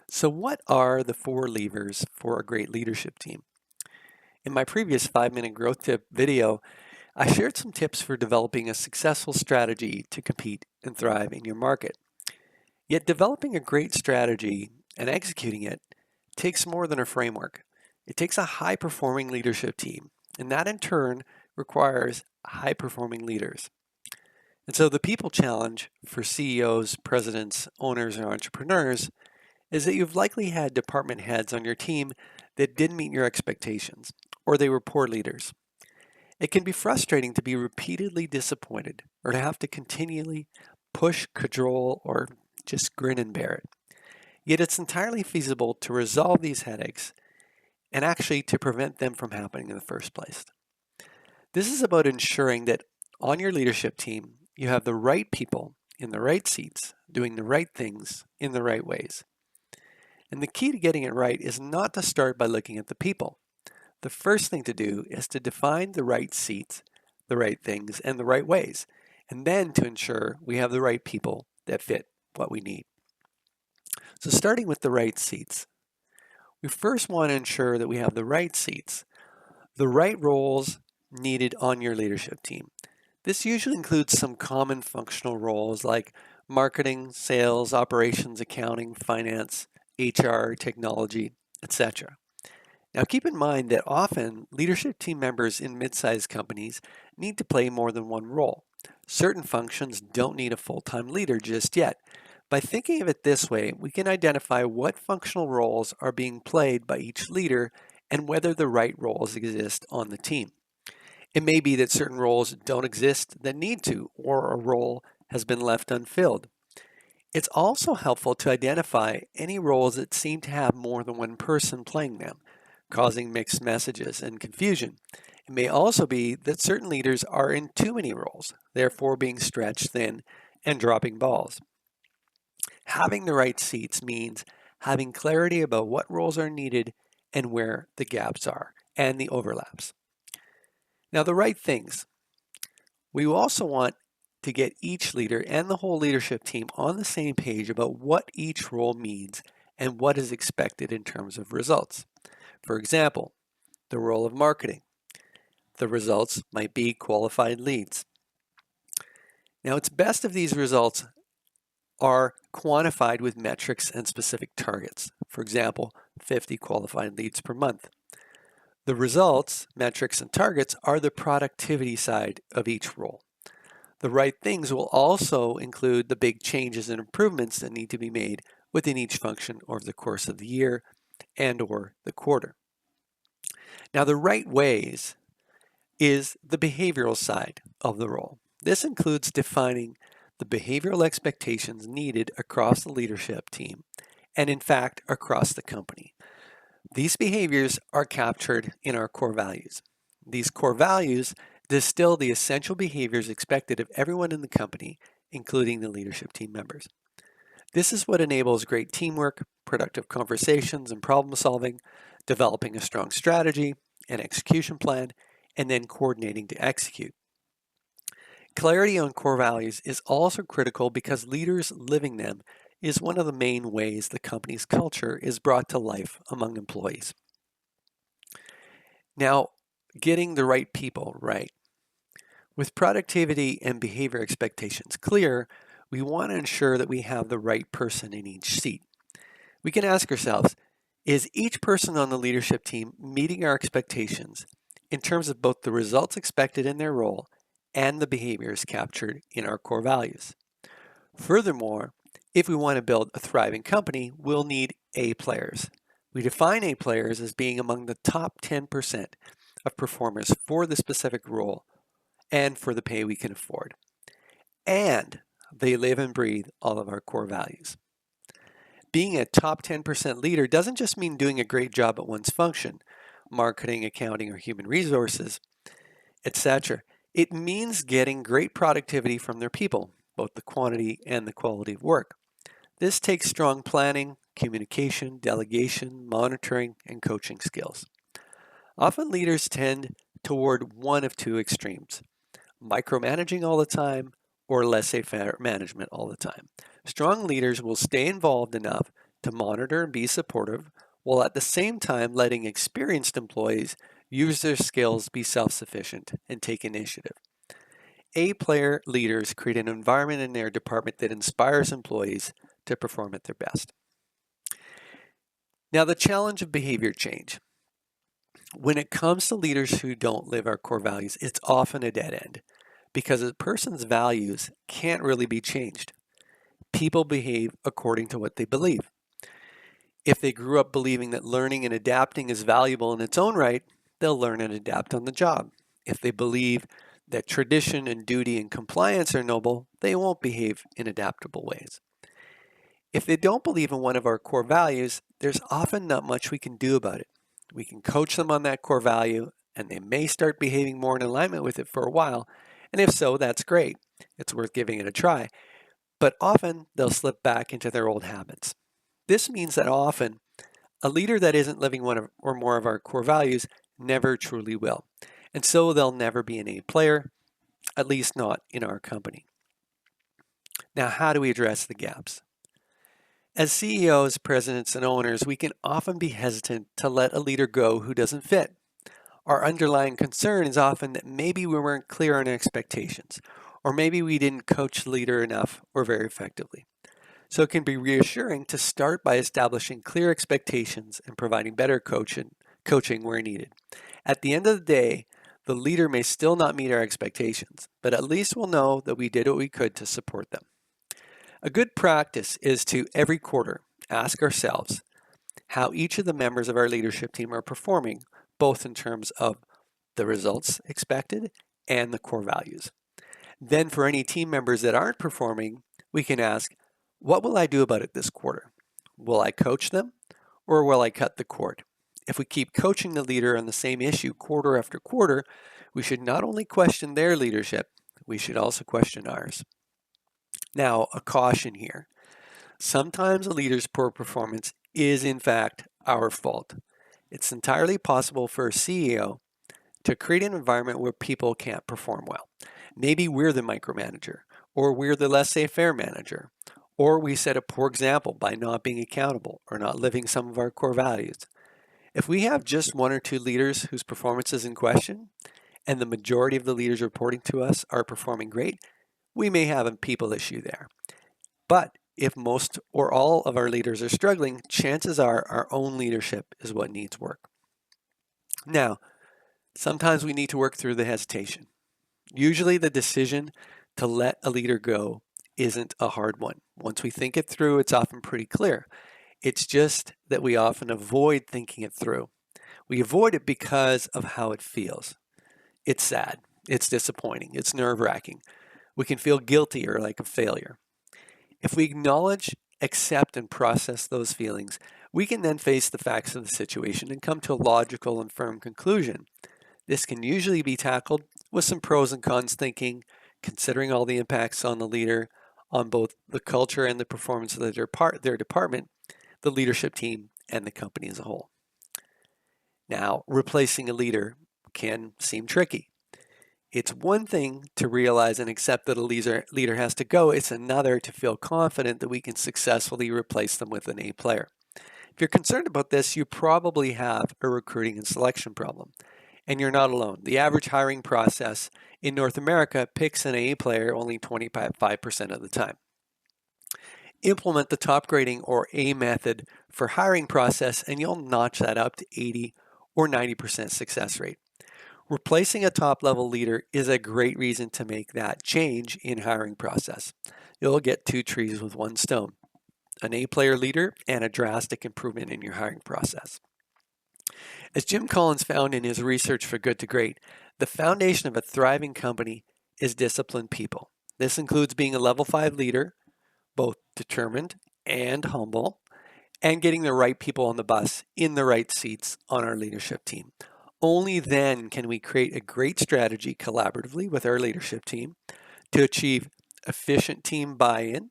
So, what are the four levers for a great leadership team? In my previous 5-minute growth tip video, I shared some tips for developing a successful strategy to compete and thrive in your market. Yet, developing a great strategy and executing it takes more than a framework. It takes a high performing leadership team, and that in turn requires high performing leaders. And so, the people challenge for CEOs, presidents, owners, and entrepreneurs is that you've likely had department heads on your team that didn't meet your expectations, or they were poor leaders. It can be frustrating to be repeatedly disappointed or to have to continually push, cajole, or just grin and bear it. Yet it's entirely feasible to resolve these headaches and actually to prevent them from happening in the first place. This is about ensuring that on your leadership team, you have the right people in the right seats doing the right things in the right ways. And the key to getting it right is not to start by looking at the people. The first thing to do is to define the right seats, the right things, and the right ways, and then to ensure we have the right people that fit what we need. So, starting with the right seats, we first want to ensure that we have the right seats, the right roles needed on your leadership team. This usually includes some common functional roles like marketing, sales, operations, accounting, finance, HR, technology, etc. Now, keep in mind that often leadership team members in mid-sized companies need to play more than one role. Certain functions don't need a full-time leader just yet. By thinking of it this way, we can identify what functional roles are being played by each leader and whether the right roles exist on the team. It may be that certain roles don't exist that need to, or a role has been left unfilled. It's also helpful to identify any roles that seem to have more than one person playing them, causing mixed messages and confusion. It may also be that certain leaders are in too many roles, therefore being stretched thin and dropping balls. Having the right seats means having clarity about what roles are needed and where the gaps are and the overlaps. Now, the right things. We also want to get each leader and the whole leadership team on the same page about what each role means and what is expected in terms of results. For example, the role of marketing. The results might be qualified leads. Now, it's best if these results are quantified with metrics and specific targets. For example, 50 qualified leads per month. The results, metrics, and targets are the productivity side of each role. The right things will also include the big changes and improvements that need to be made within each function over the course of the year and or the quarter. Now, the right ways is the behavioral side of the role. This includes defining the behavioral expectations needed across the leadership team and in fact across the company. These behaviors are captured in our core values. These core values distill the essential behaviors expected of everyone in the company, including the leadership team members. This is what enables great teamwork, productive conversations and problem solving, developing a strong strategy and execution plan, and then coordinating to execute. Clarity on core values is also critical because leaders living them is one of the main ways the company's culture is brought to life among employees. Now, getting the right people right. With productivity and behavior expectations clear, we want to ensure that we have the right person in each seat. We can ask ourselves, is each person on the leadership team meeting our expectations in terms of both the results expected in their role and the behaviors captured in our core values? Furthermore, if we want to build a thriving company, we'll need A players. We define A players as being among the top 10% of performers for the specific role and for the pay we can afford. And they live and breathe all of our core values. Being a top 10% leader doesn't just mean doing a great job at one's function, marketing, accounting, or human resources, etc. It means getting great productivity from their people, both the quantity and the quality of work. This takes strong planning, communication, delegation, monitoring, and coaching skills. Often leaders tend toward one of two extremes: micromanaging all the time or laissez-faire management all the time. Strong leaders will stay involved enough to monitor and be supportive, while at the same time letting experienced employees use their skills, be self-sufficient, and take initiative. A-player leaders create an environment in their department that inspires employees to perform at their best. Now, the challenge of behavior change. When it comes to leaders who don't live our core values, it's often a dead end because a person's values can't really be changed. People behave according to what they believe. If they grew up believing that learning and adapting is valuable in its own right, they'll learn and adapt on the job. If they believe that tradition and duty and compliance are noble, they won't behave in adaptable ways. If they don't believe in one of our core values, there's often not much we can do about it. We can coach them on that core value, and they may start behaving more in alignment with it for a while, and if so, that's great. It's worth giving it a try. But often, they'll slip back into their old habits. This means that often, a leader that isn't living one or more of our core values never truly will. And so they'll never be an A player, at least not in our company. Now, how do we address the gaps? As CEOs, presidents, and owners, we can often be hesitant to let a leader go who doesn't fit. Our underlying concern is often that maybe we weren't clear on expectations, or maybe we didn't coach the leader enough or very effectively. So it can be reassuring to start by establishing clear expectations and providing better coaching where needed. At the end of the day, the leader may still not meet our expectations, but at least we'll know that we did what we could to support them. A good practice is to, every quarter, ask ourselves how each of the members of our leadership team are performing, both in terms of the results expected and the core values. Then for any team members that aren't performing, we can ask, what will I do about it this quarter? Will I coach them, or will I cut the cord? If we keep coaching the leader on the same issue quarter after quarter, we should not only question their leadership, we should also question ours. Now, a caution here. Sometimes a leader's poor performance is in fact our fault. It's entirely possible for a CEO to create an environment where people can't perform well. Maybe we're the micromanager, or we're the laissez-faire manager, or we set a poor example by not being accountable or not living some of our core values. If we have just one or two leaders whose performance is in question, and the majority of the leaders reporting to us are performing great, we may have a people issue there. But if most or all of our leaders are struggling, chances are our own leadership is what needs work. Now, sometimes we need to work through the hesitation. Usually the decision to let a leader go isn't a hard one. Once we think it through, it's often pretty clear. It's just that we often avoid thinking it through. We avoid it because of how it feels. It's sad, it's disappointing, it's nerve-wracking. We can feel guilty or like a failure. If we acknowledge, accept, and process those feelings, we can then face the facts of the situation and come to a logical and firm conclusion. This can usually be tackled with some pros and cons thinking, considering all the impacts on the leader, on both the culture and the performance of their department, the leadership team, and the company as a whole. Now, replacing a leader can seem tricky. It's one thing to realize and accept that a leader has to go. It's another to feel confident that we can successfully replace them with an A player. If you're concerned about this, you probably have a recruiting and selection problem. And you're not alone. The average hiring process in North America picks an A player only 25% of the time. Implement the top grading or A method for hiring process and you'll notch that up to 80 or 90% success rate. Replacing a top-level leader is a great reason to make that change in hiring process. You'll get two trees with one stone, an A-player leader and a drastic improvement in your hiring process. As Jim Collins found in his research for Good to Great, the foundation of a thriving company is disciplined people. This includes being a level 5 leader, both determined and humble, and getting the right people on the bus in the right seats on our leadership team. Only then can we create a great strategy collaboratively with our leadership team to achieve efficient team buy-in.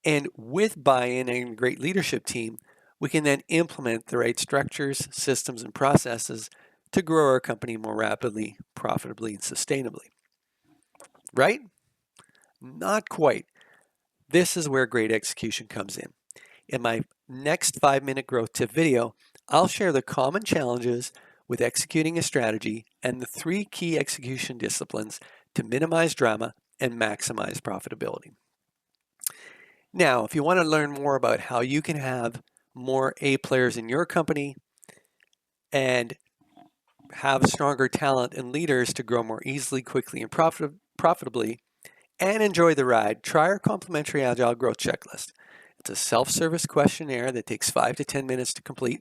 And with buy-in and a great leadership team, we can then implement the right structures, systems, and processes to grow our company more rapidly, profitably, and sustainably. Right? Not quite. This is where great execution comes in. In my next 5-minute growth tip video, I'll share the common challenges with executing a strategy and the 3 key execution disciplines to minimize drama and maximize profitability. Now, if you want to learn more about how you can have more A players in your company and have stronger talent and leaders to grow more easily, quickly, and profitably, and enjoy the ride, try our complimentary Agile Growth Checklist. It's a self-service questionnaire that takes 5 to 10 minutes to complete.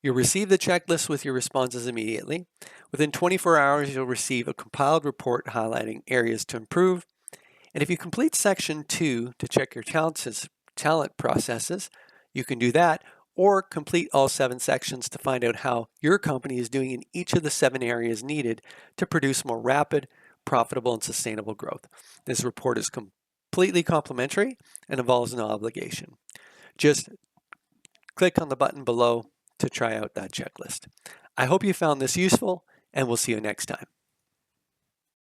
You'll receive the checklist with your responses immediately. Within 24 hours, you'll receive a compiled report highlighting areas to improve. And if you complete section 2 to check your talent processes, you can do that, or complete all 7 sections to find out how your company is doing in each of the 7 areas needed to produce more rapid, profitable, and sustainable growth. This report is completely complimentary and involves no obligation. Just click on the button below to try out that checklist. I hope you found this useful, and we'll see you next time.